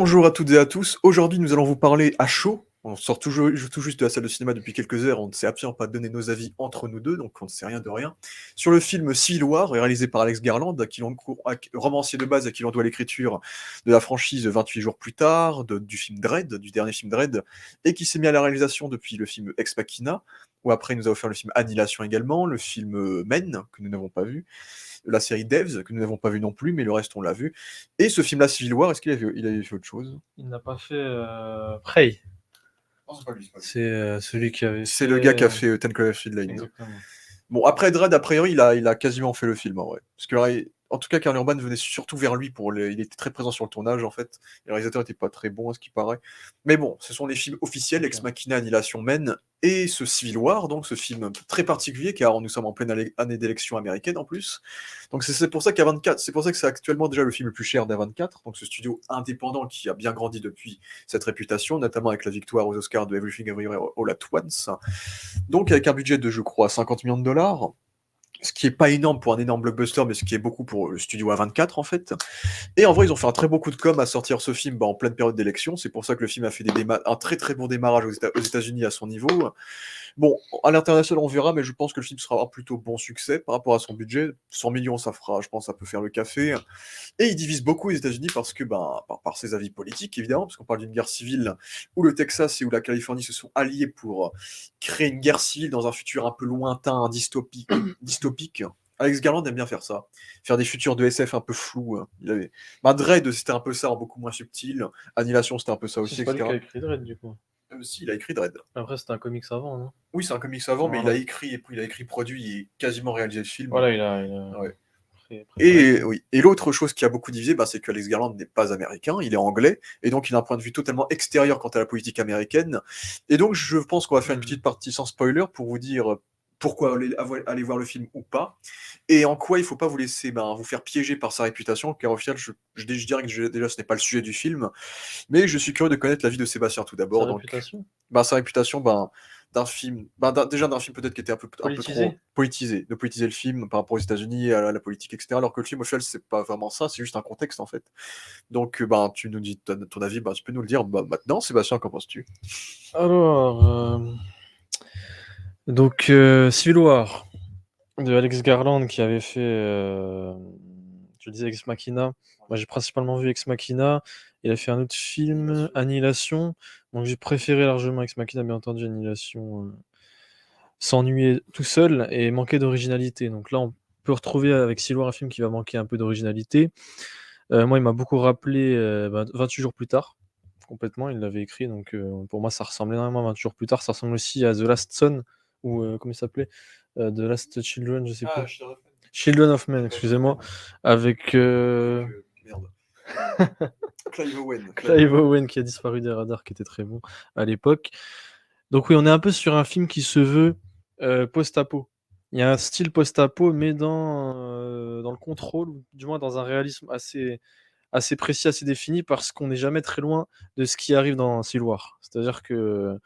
Bonjour à toutes et à tous. Aujourd'hui, nous allons vous parler à chaud. On sort tout juste de la salle de cinéma depuis quelques heures. On ne sait absolument pas donner nos avis entre nous deux, donc on ne sait rien de rien. Sur le film Civil War, réalisé par Alex Garland, romancier de base à qui l'on doit l'écriture de la franchise 28 jours plus tard, du film Dredd, du dernier film Dredd, et qui s'est mis à la réalisation depuis le film Ex Machina, où après il nous a offert le film Annihilation également, le film Men, que nous n'avons pas vu, la série Devs, que nous n'avons pas vu non plus, mais le reste on l'a vu. Et ce film-là, Civil War, est-ce il avait fait autre chose? Il n'a pas fait Prey. Non, c'est pas lui, c'est pas lui. C'est celui qui avait C'est fait. le gars qui a fait Ten Cloverfield Lane. Exactement. Bon, après Dredd, a priori, il a quasiment fait le film, en vrai. Parce que, en tout cas, Karl Urban venait surtout vers lui il était très présent sur le tournage, en fait. Le réalisateur était pas très bon, à ce qui paraît. Mais bon, ce sont les films officiels, Ok. Ex Machina, Annihilation Men, et ce Civil War, donc ce film très particulier, car nous sommes en pleine année d'élection américaine, en plus. Donc c'est pour ça c'est pour ça que c'est actuellement déjà le film le plus cher d'A24, donc ce studio indépendant qui a bien grandi depuis cette réputation, notamment avec la victoire aux Oscars de Everything Everywhere All at Once. Donc avec un budget de, je crois, 50 millions de dollars, ce qui est pas énorme pour un énorme blockbuster, mais ce qui est beaucoup pour le studio A24 en fait. Et en vrai, ils ont fait un très beau coup de com à sortir ce film en pleine période d'élection. C'est pour ça que le film a fait un très très bon démarrage aux États-Unis à son niveau. Bon, à l'international, on verra, mais je pense que le film sera un plutôt bon succès par rapport à son budget. 100 millions, ça fera, je pense, ça peut faire le café. Et il divise beaucoup les États-Unis parce que, par ses avis politiques, évidemment, parce qu'on parle d'une guerre civile où le Texas et où la Californie se sont alliés pour créer une guerre civile dans un futur un peu lointain, dystopique. Alex Garland aime bien faire ça, faire des futurs de SF un peu flous. Dredd, c'était un peu ça, en beaucoup moins subtil. Annihilation, c'était un peu ça aussi, C'est pas lui qui a etc. écrit Dredd du coup. Si, il a écrit Dredd. Après, c'était un comics avant, non? Oui, c'est un comics avant, mais Voilà. il a écrit, produit et quasiment réalisé le film. Voilà, il a Ouais. préparé le Et film. oui. Et l'autre chose qui a beaucoup divisé, c'est que Alex Garland n'est pas américain, il est anglais, et donc il a un point de vue totalement extérieur quant à la politique américaine. Et donc je pense qu'on va faire une petite partie sans spoiler pour vous dire pourquoi aller voir le film ou pas, et en quoi il faut pas vous laisser vous faire piéger par sa réputation, car au final, je dirais que déjà ce n'est pas le sujet du film, mais je suis curieux de connaître l'avis de Sébastien tout Sa d'abord. Donc, réputation sa réputation, d'un film, déjà d'un film peut-être qui était un peu trop politisée. politisé, de politiser le film par rapport aux États-Unis, à la politique, etc. Alors que le film, au final, c'est pas vraiment ça, c'est juste un contexte en fait. Donc, tu nous dis ton avis, tu peux nous le dire maintenant, Sébastien, qu'en penses-tu? Alors, donc Civil War de Alex Garland qui avait fait, tu disais Ex Machina. Moi, j'ai principalement vu Ex Machina. Il a fait un autre film, Annihilation. Donc, j'ai préféré largement Ex Machina, bien entendu. Annihilation s'ennuyait tout seul et manquait d'originalité. Donc là, on peut retrouver avec Civil War un film qui va manquer un peu d'originalité. Moi, il m'a beaucoup rappelé 28 jours plus tard. Complètement, il l'avait écrit. Donc, pour moi, ça ressemble énormément à 28 jours plus tard. Ça ressemble aussi à The Last Son, ou comment il s'appelait The Last Children, je sais plus. Children of Men, excusez-moi, avec Merde. Clive Owen. Clive Owen qui a disparu des radars, qui était très bon à l'époque. Donc oui, on est un peu sur un film qui se veut post-apo. Il y a un style post-apo, mais dans le contrôle, ou du moins dans un réalisme assez précis, assez défini, parce qu'on n'est jamais très loin de ce qui arrive dans Civil War. C'est-à-dire que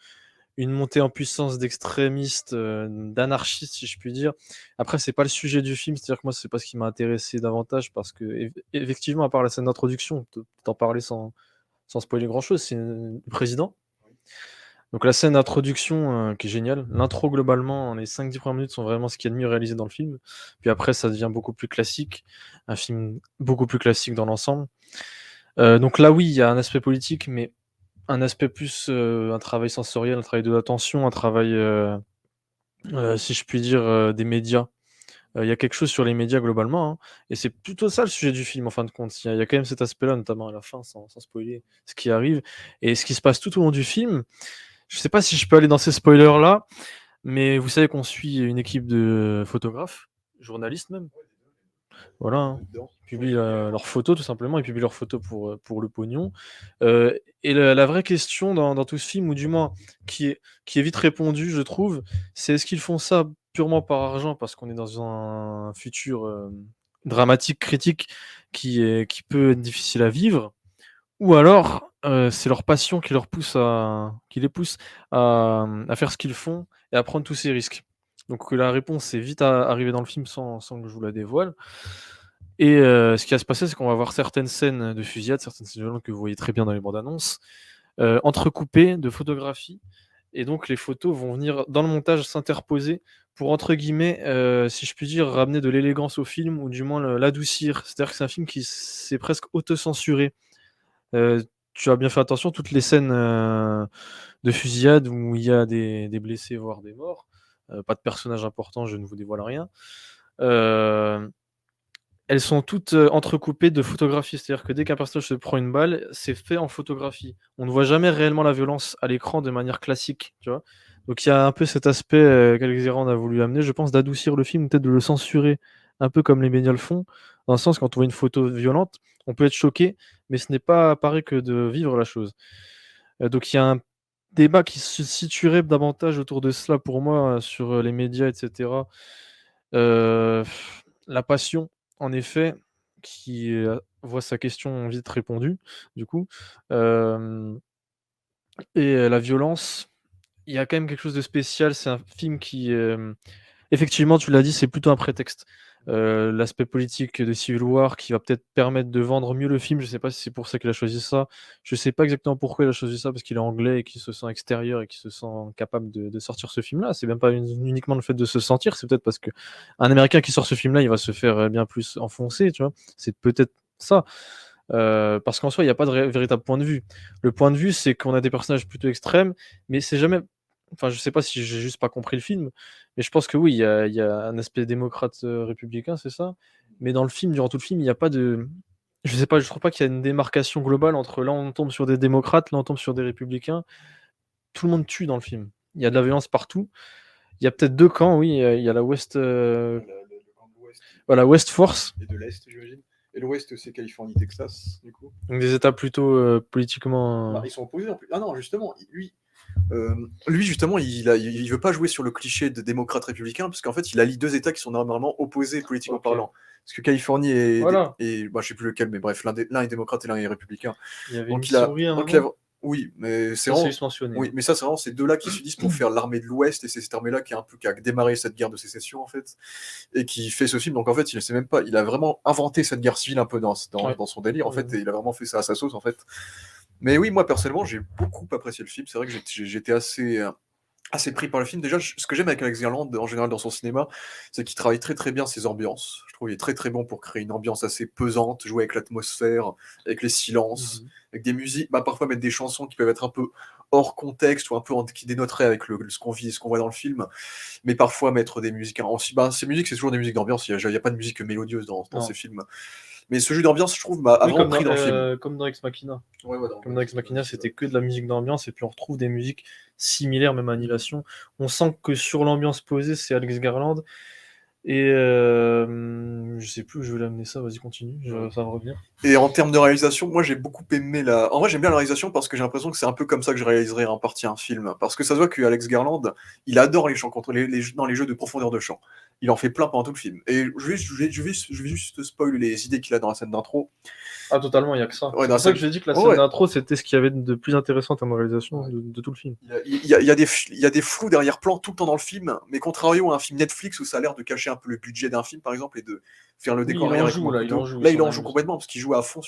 une montée en puissance d'extrémistes, d'anarchistes, si je puis dire. Après, c'est pas le sujet du film, c'est-à-dire que moi, c'est pas ce qui m'a intéressé davantage, parce que effectivement, à part la scène d'introduction, t'en parler sans spoiler grand-chose, c'est le président. Donc la scène d'introduction qui est géniale. L'intro, globalement, les 5-10 premières minutes sont vraiment ce qu'il y a de mieux réalisé dans le film. Puis après, ça devient beaucoup plus classique. Un film beaucoup plus classique dans l'ensemble. Donc là, oui, il y a un aspect politique, mais un aspect plus un travail sensoriel, un travail de l'attention, un travail, si je puis dire, des médias. Il y a quelque chose sur les médias globalement, hein, et c'est plutôt ça le sujet du film en fin de compte. Il y a quand même cet aspect-là, notamment à la fin, sans spoiler ce qui arrive et ce qui se passe tout au long du film. Je sais pas si je peux aller dans ces spoilers-là, mais vous savez qu'on suit une équipe de photographes, journalistes même. Voilà, hein. Ils publient leurs photos tout simplement, ils publient leurs photos pour le pognon. Et la vraie question dans tout ce film, ou du moins qui est vite répondue, je trouve, c'est est-ce qu'ils font ça purement par argent parce qu'on est dans un futur dramatique, critique, qui peut être difficile à vivre, ou alors c'est leur passion qui les pousse à faire ce qu'ils font et à prendre tous ces risques. Donc la réponse est vite arrivée dans le film sans que je vous la dévoile. Et ce qui va se passer, c'est qu'on va avoir certaines scènes de fusillade, certaines scènes violentes que vous voyez très bien dans les bandes annonces, entrecoupées de photographies. Et donc les photos vont venir dans le montage s'interposer pour, entre guillemets, si je puis dire, ramener de l'élégance au film ou du moins l'adoucir. C'est-à-dire que c'est un film qui s'est presque autocensuré. Tu as bien fait attention, toutes les scènes de fusillade où il y a des blessés, voire des morts, pas de personnages importants, je ne vous dévoile rien. Elles sont toutes entrecoupées de photographies. C'est-à-dire que dès qu'un personnage se prend une balle, c'est fait en photographie. On ne voit jamais réellement la violence à l'écran de manière classique, tu vois. Donc il y a un peu cet aspect qu'Alex Garland a voulu amener, je pense, d'adoucir le film, peut-être de le censurer, un peu comme les médias le font, dans le sens quand on voit une photo violente, on peut être choqué, mais ce n'est pas pareil que de vivre la chose. Donc il y a un débat qui se situerait davantage autour de cela pour moi, sur les médias, etc. Heu, la passion, en effet, qui, voit sa question vite répondue, du coup. Hem et la violence, il y a quand même quelque chose de spécial. C'est un film qui, effectivement, tu l'as dit, c'est plutôt un prétexte. L'aspect politique de Civil War qui va peut-être permettre de vendre mieux le film, je sais pas si c'est pour ça qu'il a choisi ça. Je sais pas exactement pourquoi il a choisi ça, parce qu'il est anglais et qu'il se sent extérieur et qu'il se sent capable de sortir ce film-là. C'est même pas uniquement le fait de se sentir, c'est peut-être parce qu'un Américain qui sort ce film-là, il va se faire, bien plus enfoncer, tu vois? C'est peut-être ça. Parce qu'en soi, il y a pas de véritable point de vue. Le point de vue, c'est qu'on a des personnages plutôt extrêmes, mais c'est jamais, enfin, je sais pas si j'ai juste pas compris le film, mais je pense que oui, il y a un aspect démocrate, républicain, c'est ça? Mais dans le film, durant tout le film, il y a pas de, je sais pas, je trouve pas qu'il y a une démarcation globale entre là, on tombe sur des démocrates, là, on tombe sur des républicains. Tout le monde tue dans le film. Il y a de la violence partout. Il y a peut-être 2 camps, oui, il y a la West, Le camp de l'Ouest voilà, West Force, et de l'Est, j'imagine. Et l'Ouest, c'est Californie, Texas, du coup. donc des États plutôt, politiquement, Bah, ils sont opposés en plus. Ah non, justement, lui justement, il veut pas jouer sur le cliché de démocrate républicain, parce qu'en fait, il allie deux États qui sont normalement opposés politiquement OK. parlant. Parce que Californie est, Voilà, bah, je sais plus lequel, mais bref, l'un est démocrate et l'un est républicain. il y avait Donc il a, Missouri à un donc il a- moment? oui, mais c'est Ça, c'est vraiment, juste mentionné, oui, hein. mais ça c'est vraiment ces deux-là qui s'unissent pour faire l'armée de l'Ouest, et c'est cette armée-là qui a démarré cette guerre de sécession en fait, et qui fait ce film. Donc en fait, il sait même pas, il a vraiment inventé cette guerre civile un peu Ouais. dans son délire en fait, Mmh. et il a vraiment fait ça à sa sauce en fait. Mais oui, moi personnellement, j'ai beaucoup apprécié le film. C'est vrai que j'étais assez pris par le film. Déjà, ce que j'aime avec Alex Garland, en général, dans son cinéma, c'est qu'il travaille très, très bien ses ambiances. Je trouve qu'il est très, très bon pour créer une ambiance assez pesante, jouer avec l'atmosphère, avec les silences, Mmh. avec des musiques, bah, parfois mettre des chansons qui peuvent être un peu hors contexte ou un peu qui dénoteraient avec ce qu'on vit et ce qu'on voit dans le film, mais parfois mettre des musiques bah, ces musiques, c'est toujours des musiques d'ambiance. Il y a pas de musique mélodieuse dans ces Non. films. Mais ce jeu d'ambiance, je trouve, a Oui, vraiment pris dans le film. comme dans Ex Machina. Ouais, ouais, Comme dans dans Ex Ex Machina Machina, aussi, ouais. c'était que de la musique d'ambiance et puis on retrouve des musiques similaires, même Mhm. Annihilation. On sent que sur l'ambiance posée, c'est Alex Garland et je sais plus où je voulais amener ça, vas-y continue, ça va me revenir. Et en termes de réalisation, moi j'ai beaucoup aimé la. En vrai, j'aime bien la réalisation parce que j'ai l'impression que c'est un peu comme ça que je réaliserais en partie un film. Parce que ça se voit que Alex Garland, il adore les champs contre dans les jeux de profondeur de champ. Il en fait plein pendant tout le film. Et je vais juste te spoil les idées qu'il a dans la scène d'intro. Ah totalement, il y a que ça. Ouais, C'est dans la pour ça que scène. j'ai dit que la Ouais, scène ouais. d'intro, c'était ce qu'il y avait de plus intéressant en termes de réalisation Ouais. de tout le film. Il y a des flous derrière-plan tout le temps dans le film, mais contrairement à un film Netflix où ça a l'air de cacher un peu le budget d'un film, par exemple, et de faire le Oui, décor il arrière en avec joue moins de là, il en photos. joue, il Là, il s'en en joue amuse. complètement parce qu'il joue à fond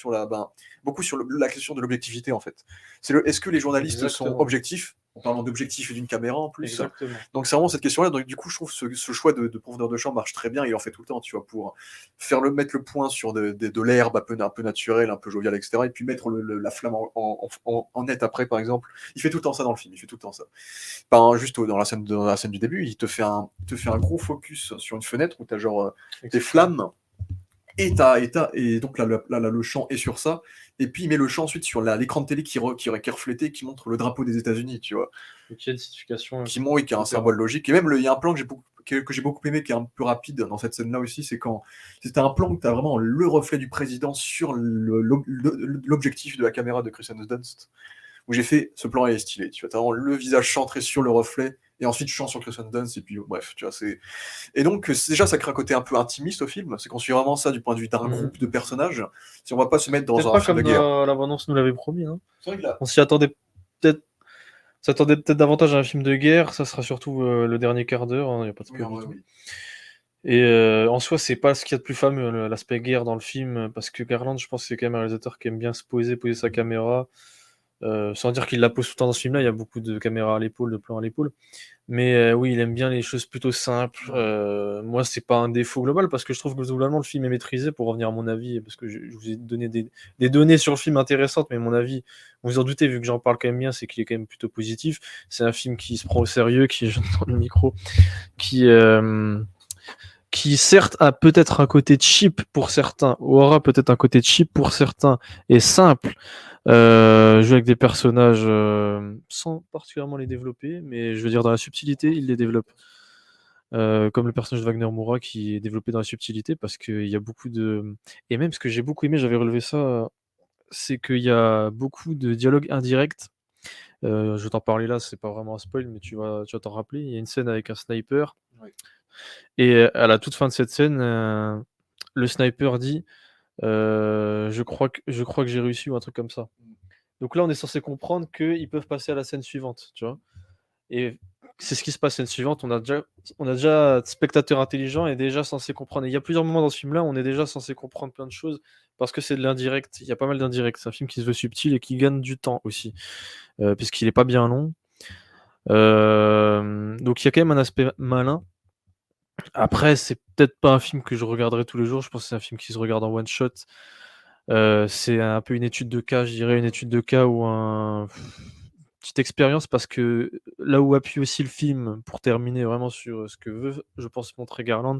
beaucoup sur la question de l'objectivité en fait. Est-ce que les journalistes sont Exactement, objectifs en parlant d'objectifs et d'une caméra en plus. exactement. Donc c'est vraiment cette question-là. Donc du coup, je trouve ce choix de profondeur de champ marche très bien. Il en fait tout le temps, tu vois, pour mettre le point sur de l'herbe un peu naturelle, un peu joviale, etc. Et puis mettre la flamme en net après, par exemple. Il fait tout le temps ça dans le film. Il fait tout le temps ça. Ben, juste dans la scène du début, il te fait un gros focus sur une fenêtre où tu as genre des Exactement. flammes et donc là, le champ est sur ça. Et puis il met le champ ensuite sur l'écran de télé qui est reflété, qui montre le drapeau des États-Unis, tu vois. Donc il y a une signification, Qui a un etc. symbole logique. Et même, il y a un plan que j'ai beaucoup aimé, qui est un peu rapide dans cette scène-là aussi, c'est quand c'était un plan où tu as vraiment le reflet du président sur l'objectif de la caméra de Christian Dunst, où j'ai fait, ce plan est stylé, tu vois, t'as vraiment le visage centré sur le reflet, et ensuite champ sur Christian Dunst, et puis bref, tu vois, c'est... Et donc, déjà, ça crée un côté un peu intimiste au film, c'est qu'on suit vraiment ça du point de vue d'un Mmh. groupe de personnages, si on va pas se mettre dans Peut-être un pas film de comme guerre. la bande-annonce nous l'avait promis, hein. C'est vrai que là... On peut-être s'attendait peut-être davantage à un film de guerre, ça sera surtout, le dernier quart d'heure, hein, il y a pas de Oui, spoil en du vrai, tout. oui. Et en soi, c'est pas ce qu'il y a de plus fameux, l'aspect guerre dans le film, parce que Garland, je pense que c'est quand même un réalisateur qui aime bien se poser sa caméra, sans dire qu'il la pose tout le temps dans ce film-là, il y a beaucoup de caméras à l'épaule, de plans à l'épaule. Mais oui, il aime bien les choses plutôt simples. Moi, c'est pas un défaut global, parce que je trouve que globalement, le film est maîtrisé, pour revenir à mon avis, parce que je vous ai donné des données sur le film intéressantes, mais mon avis, vous vous en doutez, vu que j'en parle quand même bien, c'est qu'il est quand même plutôt positif. C'est un film qui se prend au sérieux, qui est jeune dans le micro, qui, qui certes a peut-être un côté cheap pour certains, ou aura peut-être un côté cheap pour certains, et simple, jouer avec des personnages sans particulièrement les développer, mais je veux dire dans la subtilité, il les développe. Comme le personnage de Wagner Moura qui est développé dans la subtilité, parce qu'il y a beaucoup de... Et même ce que j'ai beaucoup aimé, j'avais relevé ça, c'est qu'il y a beaucoup de dialogues indirects. Je vais t'en parler là, c'est pas vraiment un spoil, mais tu vas t'en rappeler. Il y a une scène avec un sniper, Oui. et à la toute fin de cette scène, le sniper dit je crois que j'ai réussi, ou un truc comme ça. Donc là, on est censé comprendre qu'ils peuvent passer à la scène suivante, tu vois. Et c'est ce qui se passe, scène suivante. On a déjà spectateur intelligent est déjà censé comprendre. Et il y a plusieurs moments dans ce film-là où on est déjà censé comprendre plein de choses, parce que c'est de l'indirect. Il y a pas mal d'indirect. C'est un film qui se veut subtil et qui gagne du temps aussi, puisqu'il est pas bien long. Donc il y a quand même un aspect malin. Après, c'est peut-être pas un film que je regarderai tous les jours. Je pense que c'est un film qui se regarde en one shot. C'est un peu une étude de cas, je dirais, une étude de cas ou un petite expérience, parce que là où appuie aussi le film, pour terminer vraiment sur ce que veut, je pense, montrer Garland,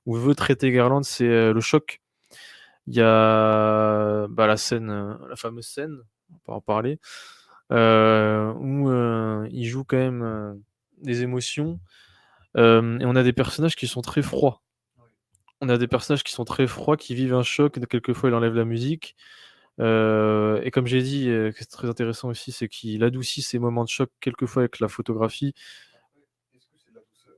ou veut traiter Garland, c'est le choc. Il y a la scène, la fameuse scène, on va pas en parler, où il joue quand même des émotions, et on a des personnages qui sont très froids. On a des personnages qui sont très froids, qui vivent un choc, et quelquefois il enlève la musique. Et comme j'ai dit, que c'est très intéressant aussi, c'est qu'il adoucit ces moments de choc quelquefois avec la photographie. Est-ce que c'est de la douceur?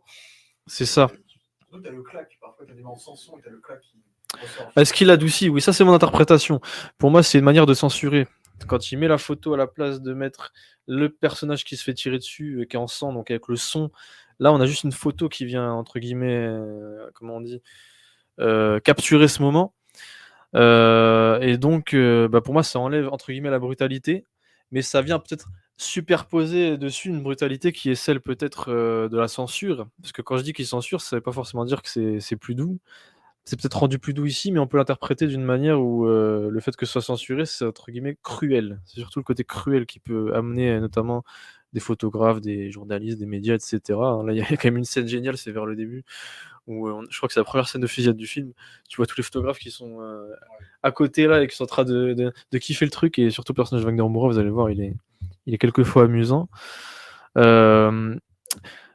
C'est ça. Surtout, t'as le claque, parfois t'as des moments sans son et t'as le claque qui ressort. Est-ce qu'il adoucit? Oui, ça c'est mon interprétation. Pour moi, c'est une manière de censurer. Quand il met la photo à la place de mettre le personnage qui se fait tirer dessus, qui est en sang, donc avec le son, là on a juste une photo qui vient, entre guillemets, comment on dit, capturer ce moment. Et donc, pour moi, ça enlève, entre guillemets, la brutalité, mais ça vient peut-être superposer dessus une brutalité qui est celle peut-être de la censure. Parce que quand je dis qu'il censure, ça veut pas forcément dire que c'est plus doux. C'est peut-être rendu plus doux ici, mais on peut l'interpréter d'une manière où le fait que ce soit censuré, c'est entre guillemets cruel. C'est surtout le côté cruel qui peut amener notamment des photographes, des journalistes, des médias, etc. Là, il y a quand même une scène géniale, c'est vers le début, où je crois que c'est la première scène de fusillade du film. Tu vois tous les photographes qui sont à côté là et qui sont en train de kiffer le truc, et surtout le personnage de Wagner Moura, vous allez voir, il est quelquefois amusant. Euh,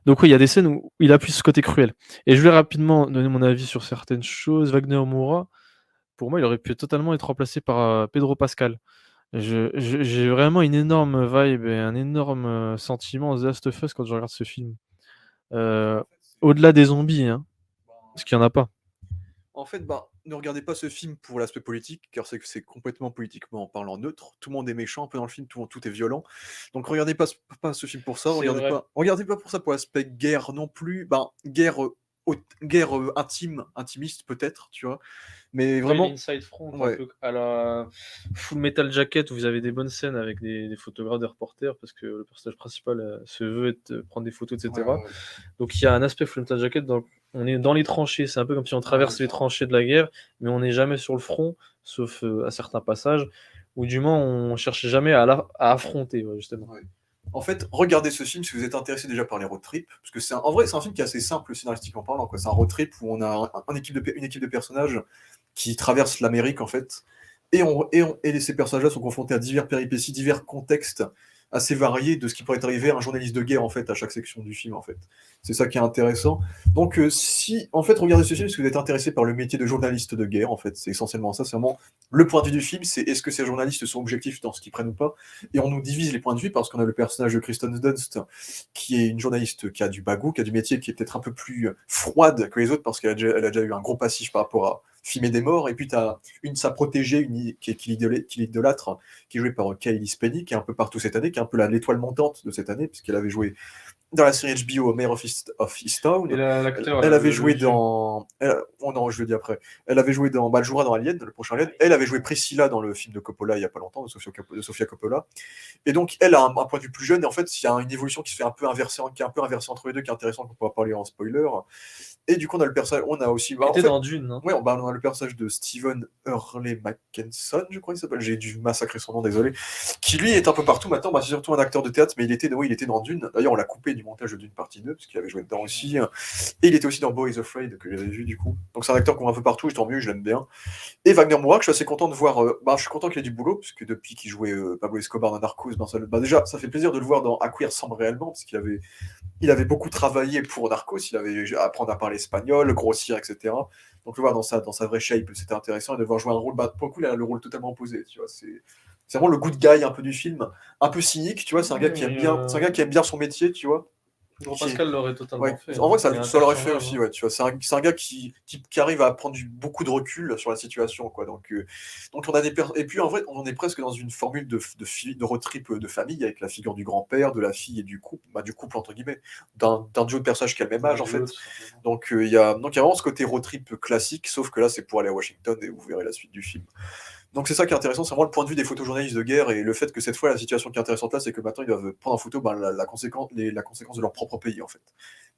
donc oui, il y a des scènes où il appuie ce côté cruel. Et je vais rapidement donner mon avis sur certaines choses. Wagner Moura, pour moi, il aurait pu totalement être remplacé par Pedro Pascal. J'ai vraiment une énorme vibe et un énorme sentiment The Last of Us quand je regarde ce film. En Euh, fait, Au-delà des zombies, hein, ben, parce qu'il n'y en a pas. En fait, ne regardez pas ce film pour l'aspect politique, car c'est complètement politiquement parlant neutre. Tout le monde est méchant un peu dans le film, tout est violent. Donc regardez pas ce film pour ça, C'est vrai. regardez pas pour ça pour l'aspect guerre non plus. Guerre, guerre intime, intimiste peut-être, tu vois. Mais Ouais, vraiment, l'Inside Front, un ouais. peu à la Full Metal Jacket, où vous avez des bonnes scènes avec des photographes, des reporters, parce que le personnage principal se veut prendre des photos, Ouais, etc. ouais, ouais. Donc il y a un aspect Full Metal Jacket, donc on est dans les tranchées, c'est un peu comme si on Ouais, ouais, traverse les carrément. tranchées de la guerre, mais on n'est jamais sur le front, sauf à certains passages, ou du moins on cherche jamais à affronter, ouais, justement. Ouais. En fait, regardez ce film si vous êtes intéressé déjà par les road trips, parce que en vrai, c'est un film qui est assez simple scénaristiquement parlant, quoi. C'est un road trip où on a une équipe de personnages qui traversent l'Amérique, en fait, et ces personnages-là sont confrontés à divers péripéties, divers contextes assez variés de ce qui pourrait arriver à un journaliste de guerre, en fait, à chaque section du film, en fait. C'est ça qui est intéressant. Donc, si, en fait, regardez ce film si vous êtes intéressé par le métier de journaliste de guerre, en fait, c'est essentiellement ça, c'est vraiment le point de vue du film, c'est est-ce que ces journalistes sont objectifs dans ce qu'ils prennent ou pas. Et on nous divise les points de vue parce qu'on a le personnage de Kristen Dunst, qui est une journaliste qui a du bagou, qui a du métier, qui est peut-être un peu plus froide que les autres parce elle a déjà eu un gros passif par rapport à filmer des morts. Et puis tu as sa protégée qui l'idolâtre, qui est jouée par Kaylee Spenny, qui est un peu partout cette année, qui est un peu l'étoile montante de cette année, puisqu'elle avait joué dans la série HBO Mayor of Easttown. Et l'acteur, Elle là, avait le joué monsieur. dans. Oh non, je le dis après. Elle avait joué dans. Bah, elle jouera dans Alien, le prochain Alien. Elle avait joué Priscilla dans le film de Coppola il y a pas longtemps, de Sofia Coppola. Et donc, elle a un point de vue plus jeune, et en fait, il y a une évolution qui se fait un peu inversée, qui est un peu inversée entre les deux, qui est intéressante, qu'on pourra parler en spoiler. Et du coup, on a le personnage, on a aussi, Il en était fait, dans Dune, non? ouais, on a le personnage de Stephen Hurley Mackenson, je crois qu'il s'appelle, j'ai dû massacrer son nom, désolé, qui lui est un peu partout maintenant, bah, c'est surtout un acteur de théâtre, mais il était dans Dune, d'ailleurs on l'a coupé du montage de Dune partie 2, parce qu'il avait joué dedans aussi, et il était aussi dans Boy is Afraid, que j'avais vu du coup, donc c'est un acteur qu'on voit un peu partout, et tant mieux, je l'aime bien. Et Wagner Moura, que je suis assez content de voir. Je suis content qu'il ait du boulot, parce que depuis qu'il jouait Pablo Escobar dans Narcos, déjà, ça fait plaisir de le voir dans À quoi il ressemble réellement, parce il avait beaucoup travaillé pour Narcos, il avait apprendre à parler espagnol, grossir, etc. Donc le voir dans sa vraie shape, c'était intéressant, et de le voir jouer un rôle, pour le coup, il a le rôle totalement opposé, tu vois. C'est vraiment le good guy un peu du film, un peu cynique, tu vois. C'est un gars qui aime Mais, bien, c'est un gars qui aime bien son métier, tu vois. Pedro Qui est- Pascal l'aurait totalement Ouais, fait, en vrai, hein. Il est ça l'aurait fait interchangeable, aussi, hein. ouais, tu vois. C'est un gars qui arrive à prendre beaucoup de recul sur la situation, quoi. Donc on a et puis en vrai, on est presque dans une formule de road trip de famille avec la figure du grand-père, de la fille et du couple entre guillemets, d'un duo de personnages qui a le même âge Un en duo, fait. tout simplement. Donc il y a vraiment ce côté road trip classique, sauf que là c'est pour aller à Washington et vous verrez la suite du film. Donc c'est ça qui est intéressant, c'est vraiment le point de vue des photojournalistes de guerre et le fait que cette fois la situation qui est intéressante là, c'est que maintenant ils doivent prendre en photo la conséquence de leur propre pays en fait.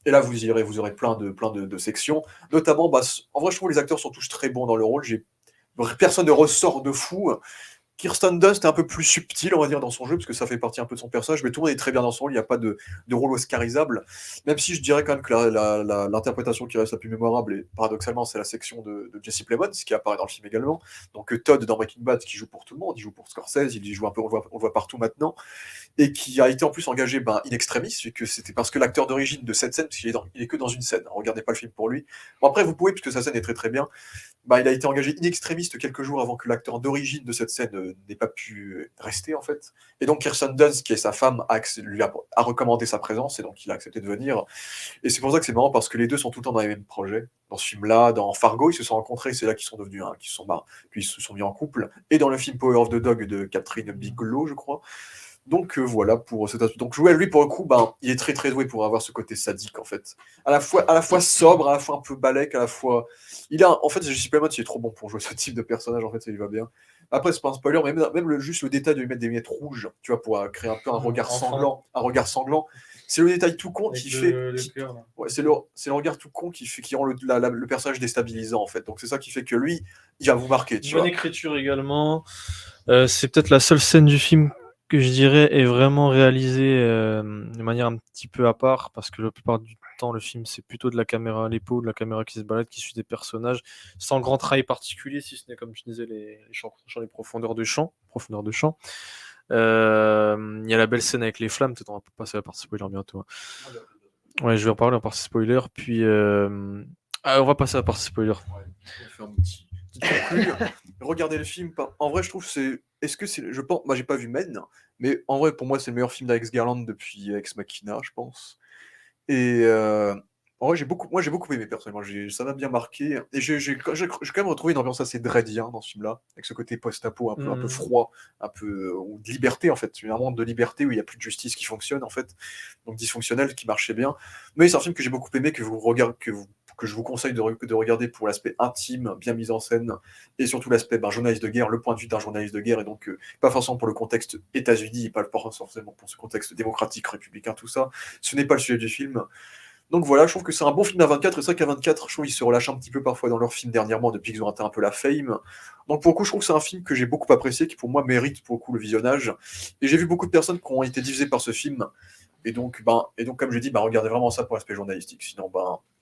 Et là vous aurez plein de sections, notamment en vrai je trouve que les acteurs sont tous très bons dans le rôle. Personne ne ressort de fou. Kirsten Dunst est un peu plus subtil, on va dire, dans son jeu, parce que ça fait partie un peu de son personnage, mais tout le monde est très bien dans son rôle, il n'y a pas de rôle oscarisable, même si je dirais quand même que l'interprétation qui reste la plus mémorable, et paradoxalement, c'est la section de Jesse Plemons, qui apparaît dans le film également. Donc Todd dans Breaking Bad, qui joue pour tout le monde, il joue pour Scorsese, il joue un peu, on le voit partout maintenant, et qui a été en plus engagé in extremis, que c'était parce que l'acteur d'origine de cette scène, parce il est que dans une scène, regardez pas le film pour lui. Bon, après, vous pouvez, puisque sa scène est très très bien, il a été engagé in extremis quelques jours avant que l'acteur d'origine de cette scène n'ait pas pu rester, en fait. Et donc Kirsten Dunst, qui est sa femme, a recommandé sa présence, et donc il a accepté de venir. Et c'est pour ça que c'est marrant, parce que les deux sont tout le temps dans les mêmes projets. Dans ce film-là, dans Fargo, ils se sont rencontrés, c'est là qu'ils sont devenus, qu'ils se sont puis ils se sont mis en couple. Et dans le film Power of the Dog de Catherine Bigelow, je crois. Donc voilà pour cet aspect. Donc Joel, lui, pour le coup, il est très très doué pour avoir ce côté sadique en fait. À la fois sobre, à la fois un peu balèque, à la fois. En fait, Jesse Plemons, il est trop bon pour jouer ce type de personnage. En fait, ça lui va bien. Après, c'est pas un spoiler, mais même juste le détail de lui mettre des lunettes rouges, tu vois, pour créer un peu un regard Enfant, sanglant, C'est le détail tout con qui avec fait. le cœur, là. Ouais, c'est le regard tout con qui rend le personnage déstabilisant en fait. Donc c'est ça qui fait que lui, il va vous marquer, tu Bonne vois. écriture également. C'est peut-être la seule scène du film que je dirais est vraiment réalisée de manière un petit peu à part, parce que la plupart du temps, le film, c'est plutôt de la caméra à l'épaule, de la caméra qui se balade, qui suit des personnages, sans grand travail particulier, si ce n'est, comme tu disais, les champs, les profondeurs de champ. Il y a la belle scène avec les flammes, peut-être on va passer à la partie spoiler bientôt, hein. Ouais, je vais en parler en partie spoiler, puis on va passer à la partie spoiler. Ouais, on va faire une petite conclusion. Regardez le film. En vrai, je trouve que c'est. Est-ce que c'est. Je pense. Moi, j'ai pas vu Men, mais en vrai, pour moi, c'est le meilleur film d'Alex Garland depuis Ex Machina, je pense. Et en vrai, j'ai beaucoup aimé personnellement. Ça m'a bien marqué. Et j'ai quand même retrouvé une ambiance assez dreadien dans ce film-là, avec ce côté post-apo un peu froid, un peu ou de liberté en fait. C'est un monde de liberté où il n'y a plus de justice qui fonctionne en fait, donc dysfonctionnel, qui marchait bien. Mais c'est un film que j'ai beaucoup aimé, que je vous conseille de regarder pour l'aspect intime, bien mis en scène, et surtout l'aspect journaliste de guerre, le point de vue d'un journaliste de guerre, et donc pas forcément pour le contexte États-Unis, pas forcément pour ce contexte démocratique, républicain, tout ça. Ce n'est pas le sujet du film. Donc voilà, je trouve que c'est un bon film d'A24, et c'est vrai qu'A24, je trouve qu'ils se relâchent un petit peu parfois dans leurs films dernièrement, depuis qu'ils ont atteint un peu la fame. Donc pour le coup, je trouve que c'est un film que j'ai beaucoup apprécié, qui pour moi mérite pour le coup le visionnage. Et j'ai vu beaucoup de personnes qui ont été divisées par ce film. Et donc comme je dis, regardez vraiment ça pour l'aspect journalistique. Sinon,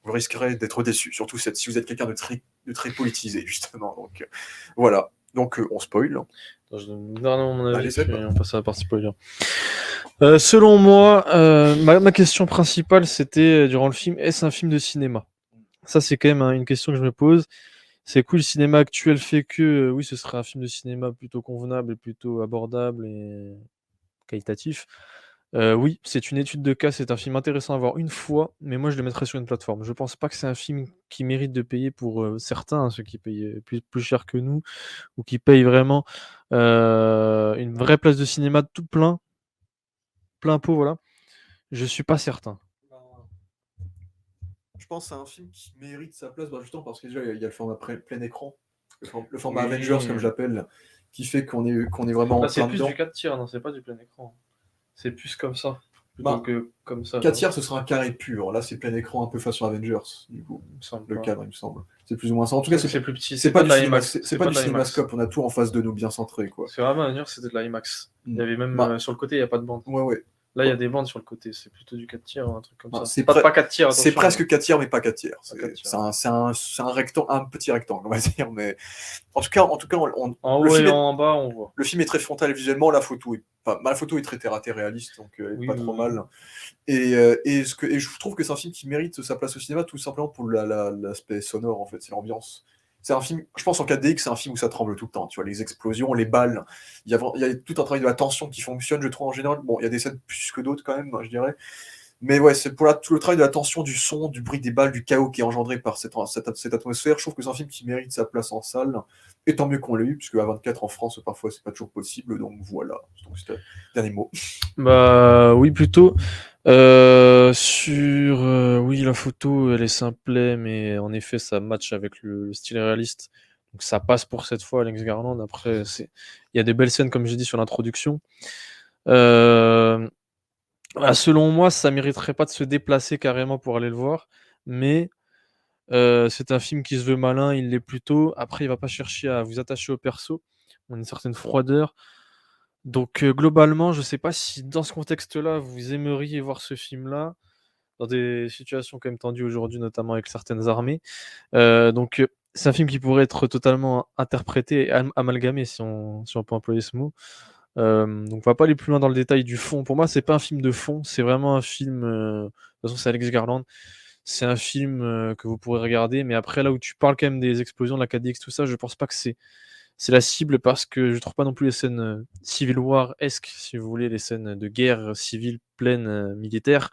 vous risquerez d'être déçus. Surtout si vous êtes quelqu'un de très politisé, justement. Donc voilà. Donc on spoil. Attends, je donne dernièrement mon avis, Allez, Seb. puis on passe à la partie spoiler. Selon moi, ma question principale, c'était durant le film, est-ce un film de cinéma? Ça, c'est quand même une question que je me pose. C'est cool, le cinéma actuel fait que, oui, ce serait un film de cinéma plutôt convenable et plutôt abordable et qualitatif. Oui, c'est une étude de cas, c'est un film intéressant à voir une fois, mais moi je le mettrais sur une plateforme. Je pense pas que c'est un film qui mérite de payer pour, certains, hein, ceux qui payent, plus cher que nous ou qui payent vraiment, une vraie place de cinéma tout plein pot, voilà. Je suis pas certain. Je pense que c'est un film qui mérite sa place, justement parce que déjà il y a le format plein écran, le format Oui. Avengers comme j'appelle, qui fait qu'on est vraiment Là, en c'est plein plus dedans. du 4 tiers, non, c'est pas du plein écran. C'est plus comme ça, plutôt Bah, que comme ça, 4 non? tiers, ce sera un carré pur. Là, c'est plein écran un peu façon Avengers, du coup. Il me semble Le pas. cadre, il me semble. C'est plus ou moins ça. En tout Je cas, trouve que c'est plus petit, c'est c'est pas pas du de cinéma, l'IMAX. c'est pas du l'IMAX. cinémascope. On a tout en face de nous bien centré, quoi. C'est vraiment Avengers, c'était de l'IMAX. Il y avait même Bah, sur le côté, il n'y a pas de bande. ouais. Là, il y a des bandes sur le côté, c'est plutôt du 4 tiers, un truc comme Bah, ça. c'est Pas 4 tiers, c'est attention. presque 4 tiers, mais pas 4 tiers. Pas 4 tiers. C'est un rectangle, un petit rectangle, on va dire. Mais en tout cas, En haut et en bas, on voit. le film est très frontal visuellement. La photo est très terre à terre réaliste, donc elle est Oui, pas oui, trop oui. mal. Et je trouve que c'est un film qui mérite sa place au cinéma, tout simplement pour l'aspect sonore, en fait, c'est l'ambiance. C'est un film, je pense en 4DX, c'est un film où ça tremble tout le temps. Tu vois, les explosions, les balles, il y a tout un travail de la tension qui fonctionne, je trouve, en général. Bon, il y a des scènes plus que d'autres, quand même, je dirais. Mais ouais, c'est pour tout le travail de la tension, du son, du bruit des balles, du chaos qui est engendré par cette atmosphère. Je trouve que c'est un film qui mérite sa place en salle. Et tant mieux qu'on l'ait eu, puisque à 24 en France, parfois, c'est pas toujours possible. Donc voilà. Donc c'était le dernier mot. Bah oui, plutôt. Oui, la photo, elle est simplet, mais en effet, ça match avec le style réaliste. Donc ça passe pour cette fois, Alex Garland. Après, il y a des belles scènes, comme j'ai dit, sur l'introduction. Selon moi, ça mériterait pas de se déplacer carrément pour aller le voir, mais c'est un film qui se veut malin, il l'est plutôt. Après, il va pas chercher à vous attacher au perso. On a une certaine froideur. Donc, globalement, je sais pas si dans ce contexte-là, vous aimeriez voir ce film-là, dans des situations quand même tendues aujourd'hui, notamment avec certaines armées. C'est un film qui pourrait être totalement interprété et amalgamé, si on peut employer ce mot. Donc on va pas aller plus loin dans le détail du fond. Pour moi, c'est pas un film de fond, c'est vraiment un film, de toute façon, c'est Alex Garland. C'est un film, que vous pourrez regarder, mais après là où tu parles quand même des explosions, de la 4DX, tout ça, je pense pas que c'est la cible parce que je trouve pas non plus les scènes, Civil War-esque, si vous voulez, les scènes de guerre civile pleine, militaire,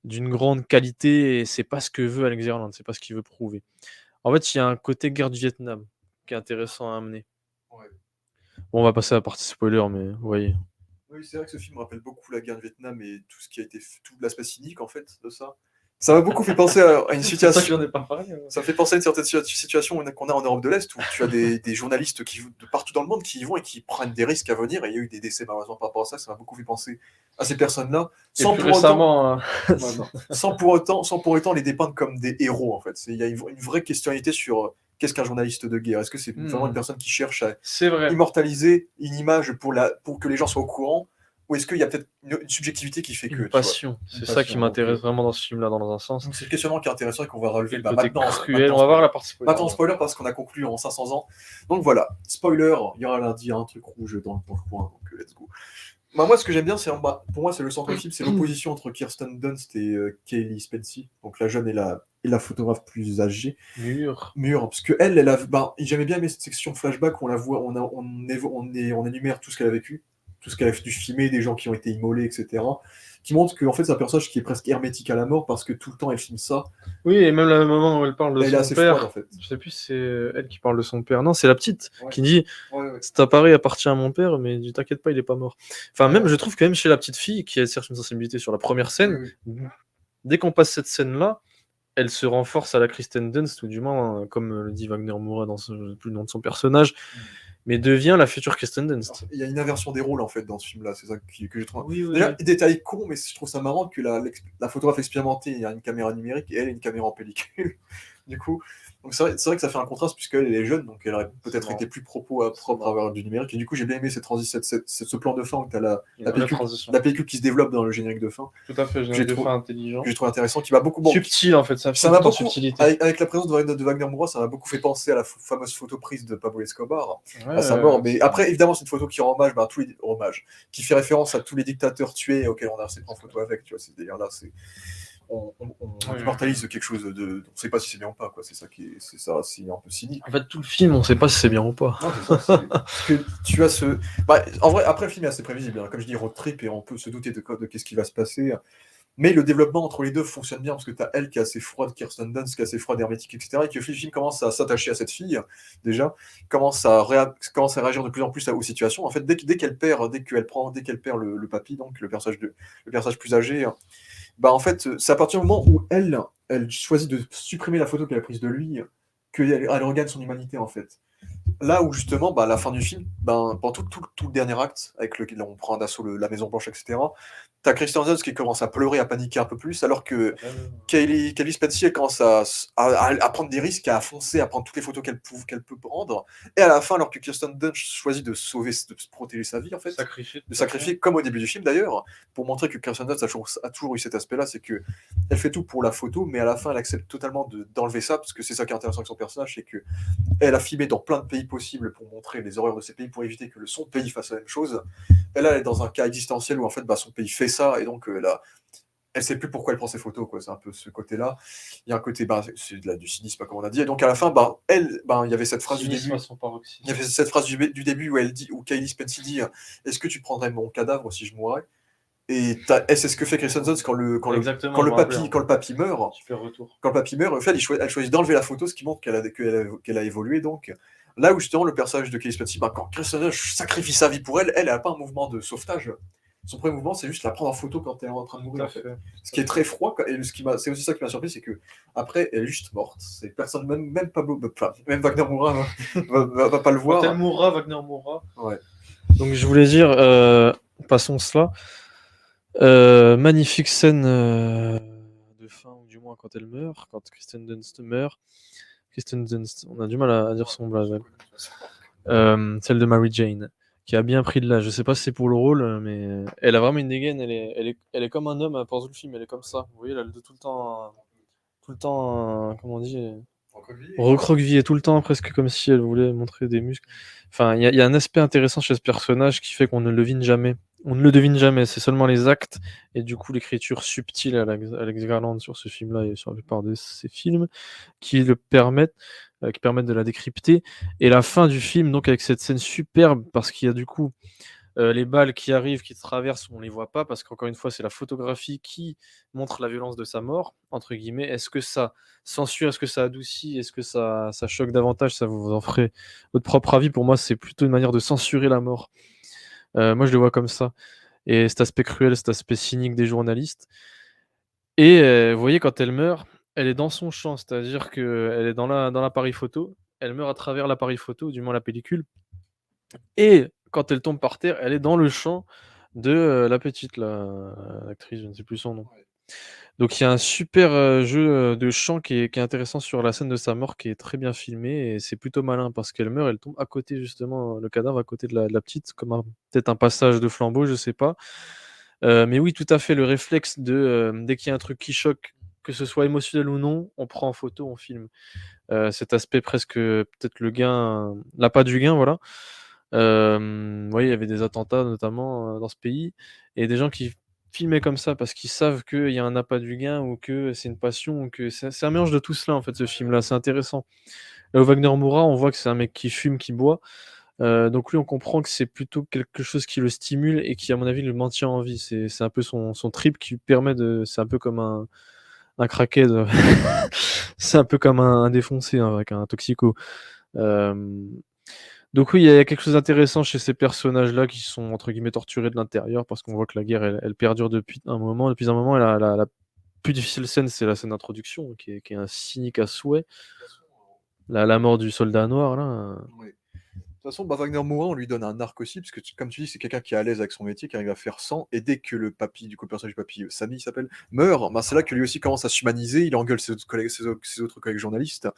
d'une grande qualité et c'est pas ce que veut Alex Garland, c'est pas ce qu'il veut prouver. En fait, il y a un côté guerre du Vietnam qui est intéressant à amener. Ouais. Bon, on va passer à la partie spoiler, mais vous voyez. Oui, c'est vrai que ce film rappelle beaucoup la guerre du Vietnam et tout ce qui a été tout l'aspect cynique en fait de ça. Ça m'a beaucoup fait penser à une C'est ça que situation. j'en ai pas parlé. Ça me fait penser à une certaine situation qu'on a en Europe de l'Est où tu as des journalistes de partout dans le monde qui y vont et qui prennent des risques à venir. Et il y a eu des décès malheureusement par rapport à ça. Ça m'a beaucoup fait penser à ces personnes-là, Et sans plus pour autant, récemment, sans pour autant les dépeindre comme des héros en fait. Il y a une vraie questionnalité sur qu'est-ce qu'un journaliste de guerre. Est-ce que c'est vraiment une personne qui cherche à c'est vrai. immortaliser une image pour que les gens soient au courant, ou est-ce qu'il y a peut-être une subjectivité qui fait que Une passion. C'est ça qui m'intéresse vraiment dans ce film-là, dans un sens. Donc c'est le questionnement qui est intéressant et qu'on va relever Le côté maintenant. cruel. On va voir la partie spoiler. Maintenant spoiler parce qu'on a conclu en 500 ans. Donc voilà, spoiler, il y aura lundi un truc rouge dans le coin, donc let's go. Moi, ce que j'aime bien, pour moi, c'est le centre du film, c'est l'opposition entre Kirsten Dunst et Kaylee Spacey, donc la jeune et la photographe plus âgée. Mûr. Parce que elle a, j'aimais bien cette section flashback où on la voit, on énumère tout ce qu'elle a vécu, tout ce qu'elle a dû filmer, des gens qui ont été immolés, etc. Qui montre qu'en fait, c'est un personnage qui est presque hermétique à la mort parce que tout le temps elle filme ça. Oui, et même le moment où elle parle de Elle est son assez père. froide, en fait. Je sais plus si c'est elle qui parle de son père. Non, c'est la petite qui dit Ouais. cet appareil appartient à mon père, mais t'inquiète pas, il est pas mort. Enfin, même, je trouve que même chez la petite fille qui a certes une sensibilité sur la première scène, dès qu'on passe cette scène-là, elle se renforce à la Kristen Dunst, ou du moins, comme le dit Wagner Moura dans plus le nom de son personnage, mais devient la future Kristen Dunst. Il y a une inversion des rôles en fait dans ce film-là, c'est ça que je trouve. Oui. Déjà, détail con, mais je trouve ça marrant que la photographe expérimentée, il y a une caméra numérique et elle a une caméra en pellicule. Du coup, donc c'est vrai que ça fait un contraste puisqu'elle est jeune, donc elle aurait peut-être été plus propre à avoir du numérique. Et du coup, j'ai bien aimé ce plan de fin où tu as la pellicule qui se développe dans le générique de fin. Tout à fait, générique de fin intelligent. Que j'ai trouvé intéressant, qui m'a beaucoup subtil en fait, ça m'a beaucoup subtilité. Avec la présence de Wagner Moura, ça m'a beaucoup fait penser à la fameuse photo prise de Pablo Escobar à sa mort. Mais après, évidemment, c'est une photo qui rend hommage qui fait référence à tous les dictateurs tués auxquels on a fait en photo avec. Tu vois, c'est d'ailleurs là, on immortalise quelque chose de. On ne sait pas si c'est bien ou pas, quoi. C'est ça c'est un peu cynique. En fait, tout le film, on ne sait pas si c'est bien ou pas. Non, c'est ça. Parce que tu as en vrai, après, le film est assez prévisible. Hein. Comme je dis, road trip, et on peut se douter de qu'est-ce qui va se passer. Mais le développement entre les deux fonctionne bien parce que tu as elle qui est assez froide, Kirsten Dunst qui est assez froide, hermétique, etc. Et que le film commence à s'attacher à cette fille, déjà, commence à réagir de plus en plus aux situations. En fait, dès qu'elle perd, dès qu'elle perd le papy, donc le personnage plus âgé, bah en fait, c'est à partir du moment où elle choisit de supprimer la photo qu'elle a prise de lui, elle regagne son humanité, en fait. Là où justement, bah, à la fin du film, ben, pendant tout le dernier acte, avec lequel on prend d'assaut la Maison Blanche, etc., t'as Christian Dunst qui commence à pleurer, à paniquer un peu plus, alors que Kaylee Spencer elle commence à prendre des risques, à foncer, à prendre toutes les photos qu'elle peut prendre. Et à la fin, alors que Kirsten Dunst choisit de protéger sa vie, en fait, de sacrifier, comme au début du film d'ailleurs, pour montrer que Kirsten Dunst a toujours eu cet aspect-là, c'est que elle fait tout pour la photo, mais à la fin, elle accepte totalement d'enlever ça, parce que c'est ça qui est intéressant avec son personnage, c'est que elle a filmé dans plein de pays possibles pour montrer les horreurs de ces pays, pour éviter que son pays fasse la même chose. Et là, elle est dans un cas existentiel où en fait, bah, son pays fait ça, et donc elle sait plus pourquoi elle prend ses photos, quoi. C'est un peu ce côté-là. Il y a un côté, bah, c'est du cynisme, comme on a dit. Et donc à la fin, bah, il y avait cette phrase du début. Il y avait cette phrase du début où elle dit, où Kaylee Spencer dit, est-ce que tu prendrais mon cadavre si je mourais? Et c'est ce que fait Kristen Dunst quand le papy meurt. Tu fais retour. Quand le papy meurt, en fait, elle choisit d'enlever la photo, ce qui montre qu'elle a évolué. Donc, là où justement le personnage de Kelly Spencer, bah, quand Kristen Dunst sacrifie sa vie pour elle, elle n'a pas un mouvement de sauvetage. Son premier mouvement, c'est juste la prendre en photo quand elle est en train de mourir. En fait. Ce qui est très froid, et c'est aussi ça qui m'a surpris, c'est que après, elle est juste morte. C'est personne, même Pablo, enfin, même Wagner Moura va pas le voir. Quand elle mourra, Wagner mourra. Ouais. Donc je voulais dire, passons cela. Magnifique scène de fin, ou du moins quand elle meurt, quand Kristen Dunst meurt. Kristen Dunst, on a du mal à dire son blague. Celle de Mary Jane, qui a bien pris de l'âge. Je sais pas si c'est pour le rôle, mais elle a vraiment une dégaine. Elle est comme un homme pendant tout le film. Elle est comme ça. Vous voyez, elle a tout le temps, comment on dit, recroquevillée tout le temps, presque comme si elle voulait montrer des muscles. Enfin, il y a un aspect intéressant chez ce personnage qui fait qu'on ne le devine jamais. On ne le devine jamais, c'est seulement les actes et du coup l'écriture subtile à Alex Garland sur ce film-là et sur la plupart de ses films qui permettent de la décrypter. Et la fin du film, donc avec cette scène superbe, parce qu'il y a du coup les balles qui arrivent, qui traversent, on les voit pas, parce qu'encore une fois, c'est la photographie qui montre la violence de sa mort, entre guillemets. Est-ce que ça censure, est-ce que ça adoucit, est-ce que ça choque davantage? Ça vous en ferez votre propre avis. Pour moi, c'est plutôt une manière de censurer la mort. Moi, je le vois comme ça. Et cet aspect cruel, cet aspect cynique des journalistes. Et vous voyez, quand elle meurt, elle est dans son champ, c'est-à-dire qu'elle est dans l'appareil photo. Elle meurt à travers l'appareil photo, ou du moins la pellicule. Et quand elle tombe par terre, elle est dans le champ de la petite, l'actrice, je ne sais plus son nom. Donc il y a un super jeu de champ qui est intéressant sur la scène de sa mort, qui est très bien filmé, et c'est plutôt malin parce qu'elle meurt, elle tombe à côté justement, le cadavre à côté de la petite, comme peut-être un passage de flambeau, je sais pas. Mais oui, tout à fait, le réflexe de dès qu'il y a un truc qui choque, que ce soit émotionnel ou non, on prend en photo, on filme. Cet aspect presque, peut-être le gain, l'appât du gain, voilà. Ouais, il y avait des attentats notamment dans ce pays, et des gens qui filmaient comme ça parce qu'ils savent qu'il y a un appât du gain, ou que c'est une passion, ou que c'est un mélange de tout cela en fait, ce film-là, c'est intéressant. Là où Wagner Moura, on voit que c'est un mec qui fume, qui boit, donc lui on comprend que c'est plutôt quelque chose qui le stimule et qui à mon avis le maintient en vie. C'est un peu son trip qui lui permet de, c'est un peu comme un crackhead, c'est un peu comme un défoncé, hein, avec un toxico. Hem Donc oui, il y a quelque chose d'intéressant chez ces personnages-là qui sont entre guillemets «torturés» de l'intérieur, parce qu'on voit que la guerre, elle perdure depuis un moment. Depuis un moment, et la plus difficile scène, c'est la scène d'introduction, qui est un cynique à souhait. La mort du soldat noir là, Oui. De toute façon, bah, Wagner Moura, on lui donne un arc aussi, parce que comme tu dis, c'est quelqu'un qui est à l'aise avec son métier, qui arrive à faire sans, et dès que le papy, du coup, le personnage du papy, Samy il s'appelle, meurt, bah, c'est là que lui aussi commence à s'humaniser, il engueule ses autres collègues journalistes.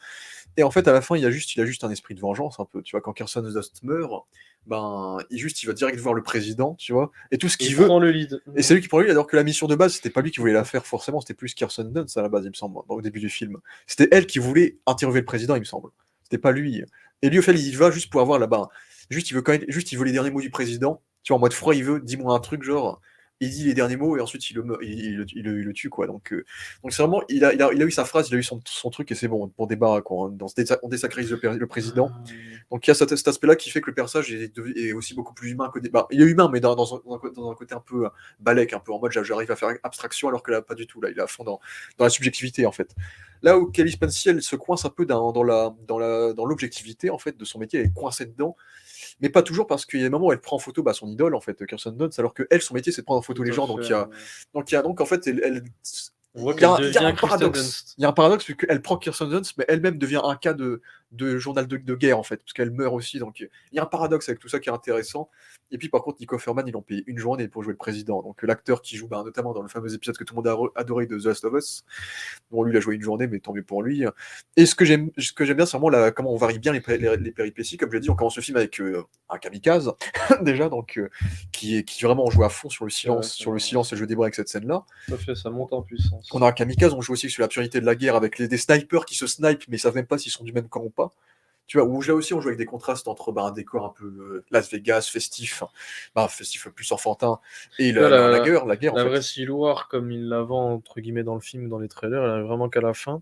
Et en fait, à la fin, il a juste un esprit de vengeance, un peu. Tu vois, quand Kirsten Dunst meurt, ben, il va direct voir le président, tu vois, et tout ce qu'il veut. prend le lead. Et c'est lui qui prend le lead, alors que la mission de base, c'était pas lui qui voulait la faire forcément, c'était plus Kirsten Dunst à la base, il me semble, au début du film. C'était elle qui voulait interviewer le président, il me semble. C'était pas lui. Et lui, au fait, il y va juste pour avoir là-bas. Juste, il veut les derniers mots du président. Tu vois, en mode froid, il veut, dis-moi un truc, genre. il dit les derniers mots et ensuite il le tue, quoi. Donc c'est vraiment, il a eu sa phrase, il a eu son truc et c'est bon, on débarre, quoi. On désacralise le président. Donc il y a cet aspect-là qui fait que le personnage est aussi beaucoup plus humain que des. Bah, il est humain, mais dans un côté un peu balèque, un peu en mode j'arrive à faire abstraction, alors que là, pas du tout. Là, il est à fond dans la subjectivité, en fait. Là où Kelly Spacey, elle se coince un peu dans l'objectivité, en fait, de son métier, elle est coincée dedans, mais pas toujours, parce qu'il y a des moments où elle prend en photo son idole, en fait, Kirsten Dunst, alors que elle, son métier, c'est de prendre en photo Tout les à gens. fait, Donc en fait, on voit il y a, qu'elle il y a devient un Kristen paradoxe. Dunst. Il y a un paradoxe, vu qu'elle prend Kirsten Dunst, mais elle-même devient un cas de journal de guerre, en fait, parce qu'elle meurt aussi. Donc il y a un paradoxe avec tout ça qui est intéressant. Et puis par contre, Nick Offerman, ils l'ont payé une journée pour jouer le président. Donc l'acteur qui joue notamment dans le fameux épisode que tout le monde a adoré de The Last of Us, bon, lui, il a joué une journée, mais tant mieux pour lui. Et ce que j'aime bien, c'est vraiment comment on varie bien les péripéties. Comme je l'ai dit, on commence le film avec un kamikaze, déjà, donc qui vraiment joue à fond sur le silence, et le jeu des bras avec cette scène-là. Tout à fait, ça monte en puissance. On a un kamikaze, on joue aussi sur l'absurdité de la guerre avec des snipers qui se snipent, mais ils savent même pas s'ils sont du même camp ou pas. Tu vois, où là aussi on joue avec des contrastes entre un décor un peu Las Vegas, festif plus enfantin, et la guerre en La vraie fait. Civil War, comme il la vend entre guillemets dans le film, dans les trailers, elle arrive vraiment qu'à la fin.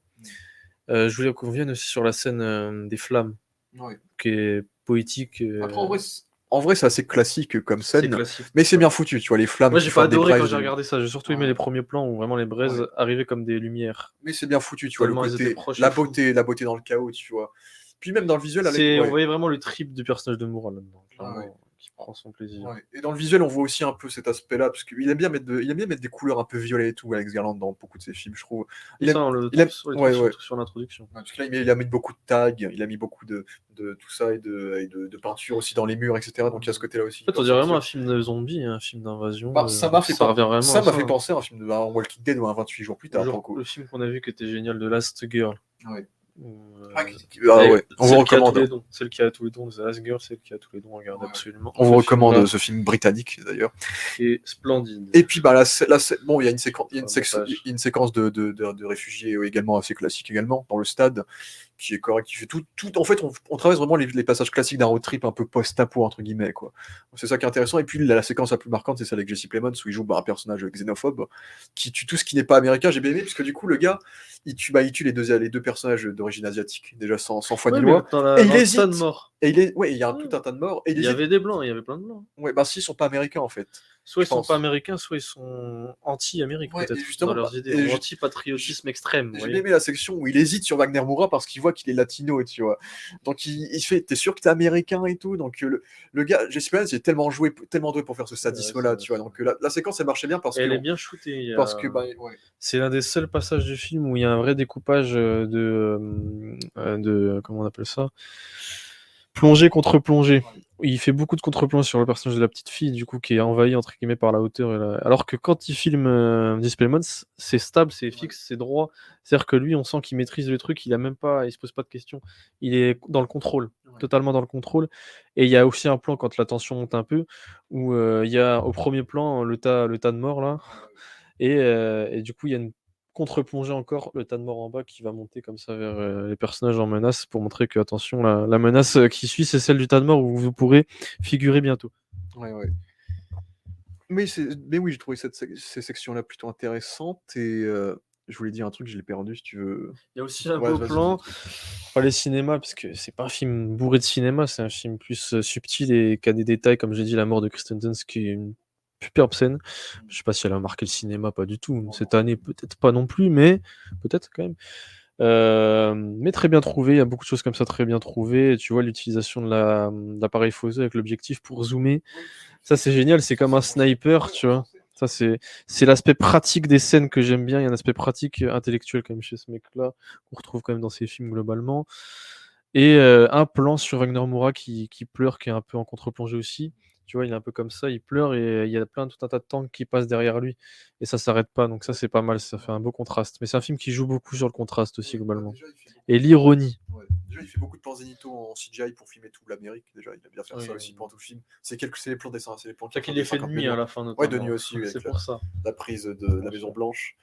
Je voulais qu'on revienne aussi sur la scène des flammes, Ouais. qui est poétique. Après, en vrai, c'est assez classique comme c'est scène, classique. mais c'est bien foutu, tu vois, les flammes Moi, qui j'ai pas forment des adoré quand braises. j'ai regardé ça. J'ai surtout aimé les premiers plans où vraiment les braises arrivaient comme des lumières. Mais c'est bien foutu, tu vois, le Tellement elles étaient côté, proches et la fous. beauté dans le chaos, tu vois. Puis même dans le visuel, On voyait vraiment le trip du personnage de Moura là-dedans, clairement, qui prend son plaisir. Ouais. Et dans le visuel, on voit aussi un peu cet aspect-là, parce qu'il aime bien mettre des couleurs un peu violettes et tout, Alex Garland, dans beaucoup de ses films, je trouve. On le trouve surtout sur l'introduction. Ouais, parce que là, il a mis beaucoup de tags, il a mis beaucoup de tout ça, et de peinture aussi dans les murs, etc. Donc il y a ce côté-là aussi. En fait, on dirait vraiment un film de zombies, un film d'invasion. Ça m'a fait penser penser à un film de Walking Dead ou un 28 jours plus tard. Le film qu'on a vu qui était génial, de Last Girl. Ouais. Ouais. On vous recommande. Celle qui a tous les dons, The Last Girl, celle qui a tous les dons, regarde absolument. On vous recommande ce film britannique d'ailleurs. Qui est splendide. Et puis bon, il y a une séquence de réfugiés également assez classique également dans le stade, qui est correct, qui fait tout. En fait, on traverse vraiment les passages classiques d'un road trip un peu post-apo entre guillemets, quoi. C'est ça qui est intéressant. Et puis la séquence la plus marquante, c'est celle avec Jesse Plemons où il joue un personnage xénophobe qui tue tout ce qui n'est pas américain. J'ai bien aimé puisque du coup le gars il tue les deux personnages d'origine asiatique déjà sans foi ni loi. Et il hésite. Il y a tout un tas de morts. Et il y avait des blancs, il y avait plein de blancs. Ouais, s'ils sont pas américains en fait. Soit ils sont pas américains, soit ils sont anti-américains, peut-être, dans leurs idées, ou anti-patriotisme extrême. J'ai aimé la section où il hésite sur Wagner Moura parce qu'il voit qu'il est latino, tu vois. Donc il fait, t'es sûr que t'es américain et tout. Donc le gars, j'espère, il est tellement doué pour faire ce sadisme-là, tu vois. Donc la séquence, elle marchait bien parce que. Elle est bien shootée. C'est l'un des seuls passages du film où il y a un vrai découpage de comment on appelle ça, plongée contre plongée. Il fait beaucoup de contre-plans sur le personnage de la petite fille, du coup, qui est envahi entre guillemets par la hauteur. Alors que quand il filme Displemons, c'est stable, c'est fixe, c'est droit. C'est-à-dire que lui, on sent qu'il maîtrise le truc, il se pose pas de questions. Il est dans le contrôle, totalement dans le contrôle. Et il y a aussi un plan quand la tension monte un peu, où il y a au premier plan le tas de morts là. Et du coup, il y a une contre-plongée encore, le tas de morts en bas qui va monter comme ça vers les personnages en menace pour montrer que, attention, la menace qui suit, c'est celle du tas de morts où vous pourrez figurer bientôt. Ouais. Mais oui, j'ai trouvé ces sections-là plutôt intéressantes et je voulais dire un truc, je l'ai perdu si tu veux. Il y a aussi un beau plan. Les cinémas, parce que c'est pas un film bourré de cinéma, c'est un film plus subtil et qui a des détails, comme j'ai dit, la mort de Kristen Dunst qui est une superbe scène. Je sais pas si elle a marqué le cinéma, pas du tout. Cette année, peut-être pas non plus, mais peut-être quand même. Mais très bien trouvé, il y a beaucoup de choses comme ça très bien trouvées. Tu vois l'utilisation de l'appareil photo avec l'objectif pour zoomer. Ça c'est génial, c'est comme un sniper, tu vois. Ça c'est l'aspect pratique des scènes que j'aime bien. Il y a un aspect pratique intellectuel quand même chez ce mec-là, qu'on retrouve quand même dans ses films globalement. Et un plan sur Wagner Moura qui pleure, qui est un peu en contre-plongée aussi. Tu vois, il est un peu comme ça, il pleure et il y a tout un tas de tanks qui passent derrière lui. Et ça s'arrête pas, donc ça c'est pas mal, ça fait un beau contraste. Mais c'est un film qui joue beaucoup sur le contraste aussi globalement. Et l'ironie. Déjà, il fait beaucoup de plans zénithaux en CGI pour filmer toute l'Amérique. Déjà, il aime bien faire ça aussi pendant tout le film. C'est les plans dessins, c'est les plans qu'il les fait de nuit à la fin. Ouais, de nuit aussi. C'est pour ça. La prise de la Maison Blanche.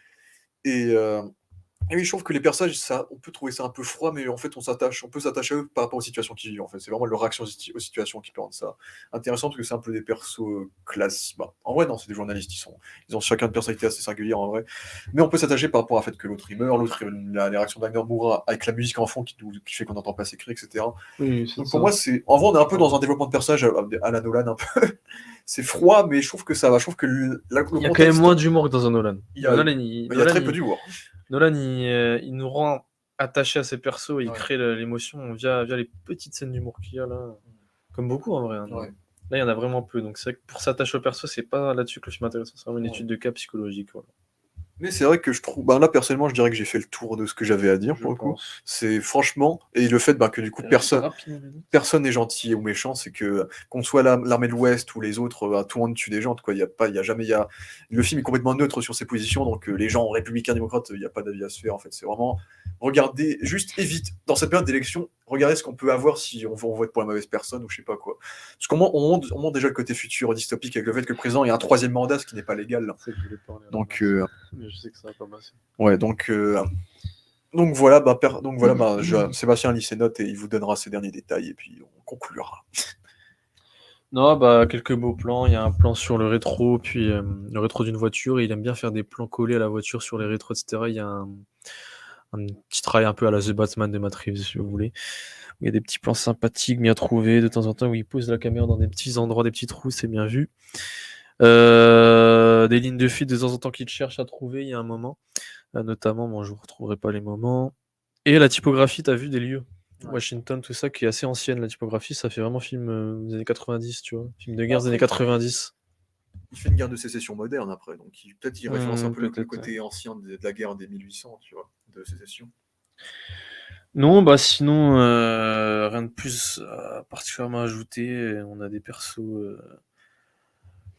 Et Et oui, je trouve que les personnages, on peut trouver ça un peu froid, mais en fait, on peut s'attacher à eux par rapport aux situations qu'ils vivent. En fait, c'est vraiment leur réaction aux situations qui peut rendre ça intéressant, parce que c'est un peu des persos classiques. Bah, en vrai, non, c'est des journalistes, ils ont chacun une personnalité assez singulière en vrai. Mais on peut s'attacher par rapport au fait que l'autre il meurt, les réactions d'Agner mourra avec la musique en fond qui fait qu'on n'entend pas ses cris, etc. Oui, c'est Donc ça. pour moi, en vrai, on est un peu dans un développement de personnage à la Nolan un peu. C'est froid, mais je trouve que ça va. Je trouve que le Il y a contexte. quand même moins d'humour que dans un Nolan. Il y a, il y a très peu d'humour. Nolan, il nous rend attachés à ses persos, il Ouais. crée l'émotion via les petites scènes d'humour qu'il y a là. Comme beaucoup en vrai. Hein. Ouais. Là, il y en a vraiment peu. Donc c'est vrai que pour s'attacher au perso, c'est pas là-dessus que le film est intéressant. C'est vraiment une Ouais. étude de cas psychologique. Voilà. Mais c'est vrai que je trouve. Là, personnellement, je dirais que j'ai fait le tour de ce que j'avais à dire pour le coup. C'est franchement. Et le fait que du coup, personne n'est gentil ou méchant, c'est que qu'on soit l'armée de l'Ouest ou les autres, tout le monde tue des gens. Quoi. Le film est complètement neutre sur ses positions, donc les gens républicains, démocrates, il n'y a pas d'avis à se faire. En fait, c'est vraiment. Regardez, juste évite, dans cette période d'élection, regardez ce qu'on peut avoir si on vote pour la mauvaise personne ou je sais pas quoi. Parce qu'on montre déjà le côté futur dystopique avec le fait que le président ait un troisième mandat, ce qui n'est pas légal. Là. C'est que je voulais parler. Donc, mais je sais que ça va pas passer. Ouais, donc voilà, Sébastien lit ses notes et il vous donnera ses derniers détails et puis on conclura. Non, quelques beaux plans. Il y a un plan sur le rétro, puis le rétro d'une voiture. Et il aime bien faire des plans collés à la voiture sur les rétros, etc. Il y a un petit travail un peu à la The Batman de Matt Reeves, si vous voulez. Il y a des petits plans sympathiques, bien trouvés, de temps en temps, où il pose la caméra dans des petits endroits, des petits trous, c'est bien vu. Des lignes de fuite de temps en temps qu'il cherche à trouver, il y a un moment. Notamment, je ne retrouverai pas les moments. Et la typographie, tu as vu des lieux. Ouais. Washington, tout ça, qui est assez ancienne, la typographie, ça fait vraiment film des années 90, tu vois. Film de guerre des années 90. Il fait une guerre de sécession moderne après, donc peut-être il référence un peu le côté ancien de la guerre des 1800, tu vois, de sécession. Non, sinon, rien de plus particulièrement ajouté. On a des persos.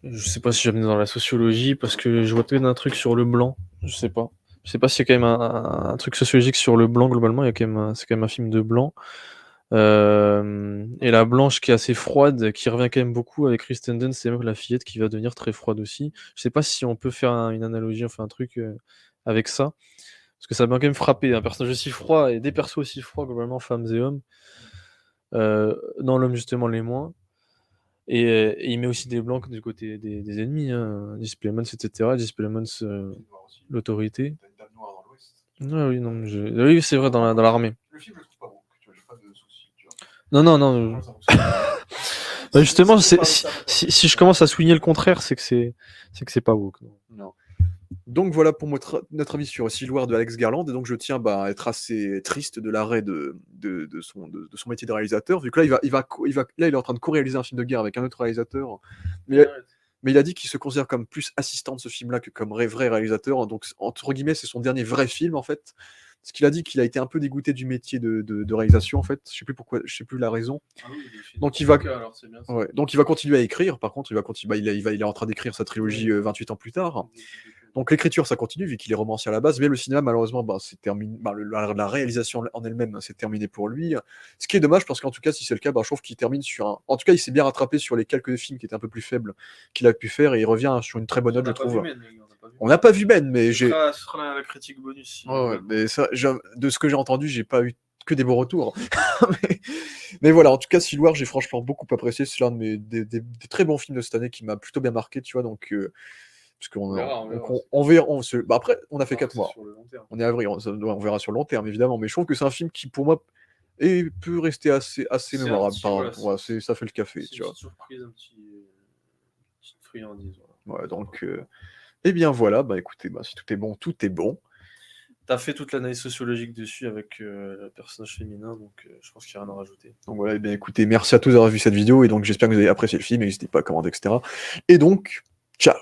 Je sais pas si j'aime dans la sociologie, parce que je vois peut-être un truc sur le blanc. Je sais pas. Je sais pas s'il y a quand même un truc sociologique sur le blanc globalement. C'est quand même un film de blanc. Et la blanche qui est assez froide, qui revient quand même beaucoup avec Kristen Dunst, c'est même la fillette qui va devenir très froide aussi. Je sais pas si on peut faire une analogie, enfin un truc avec ça. Parce que ça m'a quand même frappé, un personnage aussi froid et des persos aussi froids, globalement, femmes et hommes. Dans l'homme, justement, les moins. Et il met aussi des blancs du côté des ennemis, hein. Displacements, etc. Displacements, l'autorité. Ah oui, non, oui, c'est vrai, dans l'armée. Le film, je le trouve pas bon, tu vois, j'ai pas de soucis, tu vois. Non. Justement, si je commence à souligner le contraire, c'est que c'est pas woke. Non. Donc voilà pour notre avis sur Civil War de Alex Garland, et donc je tiens à être assez triste de l'arrêt de son métier de réalisateur, vu que là il est en train de co-réaliser un film de guerre avec un autre réalisateur, mais il a dit qu'il se considère comme plus assistant de ce film-là que comme vrai réalisateur, donc entre guillemets c'est son dernier vrai film en fait. Parce qu'il a dit qu'il a été un peu dégoûté du métier de réalisation en fait, je sais plus pourquoi, je sais plus la raison. Donc il va continuer à écrire. Par contre, il est en train d'écrire sa trilogie 28 ans plus tard. Donc l'écriture ça continue vu qu'il est romancier à la base, mais le cinéma malheureusement c'est terminé, la réalisation en elle-même c'est terminé pour lui. Ce qui est dommage parce qu'en tout cas si c'est le cas, je trouve qu'il termine en tout cas il s'est bien rattrapé sur les quelques films qui étaient un peu plus faibles qu'il a pu faire et il revient sur une très bonne note je trouve. On n'a pas vu Ben, mais ce sera la critique bonus. Mais ça, de ce que j'ai entendu, j'ai pas eu que des bons retours. mais voilà, en tout cas, Civil War, j'ai franchement beaucoup apprécié. C'est l'un de des très bons films de cette année qui m'a plutôt bien marqué, tu vois. Donc, parce qu'on on verra. Après, on a fait 4 mois. On est avril, on verra sur le long terme, évidemment. Mais je trouve que c'est un film qui, pour moi, peut rester assez mémorable. Ça fait le café, tu vois. C'est une surprise, petite friandise. Ouais, donc. Eh bien voilà, écoutez, si tout est bon, tout est bon. T'as fait toute l'analyse sociologique dessus avec le personnage féminin, donc je pense qu'il n'y a rien à rajouter. Donc voilà, eh bien écoutez, merci à tous d'avoir vu cette vidéo, et donc j'espère que vous avez apprécié le film, n'hésitez pas à commenter, etc. Et donc, ciao!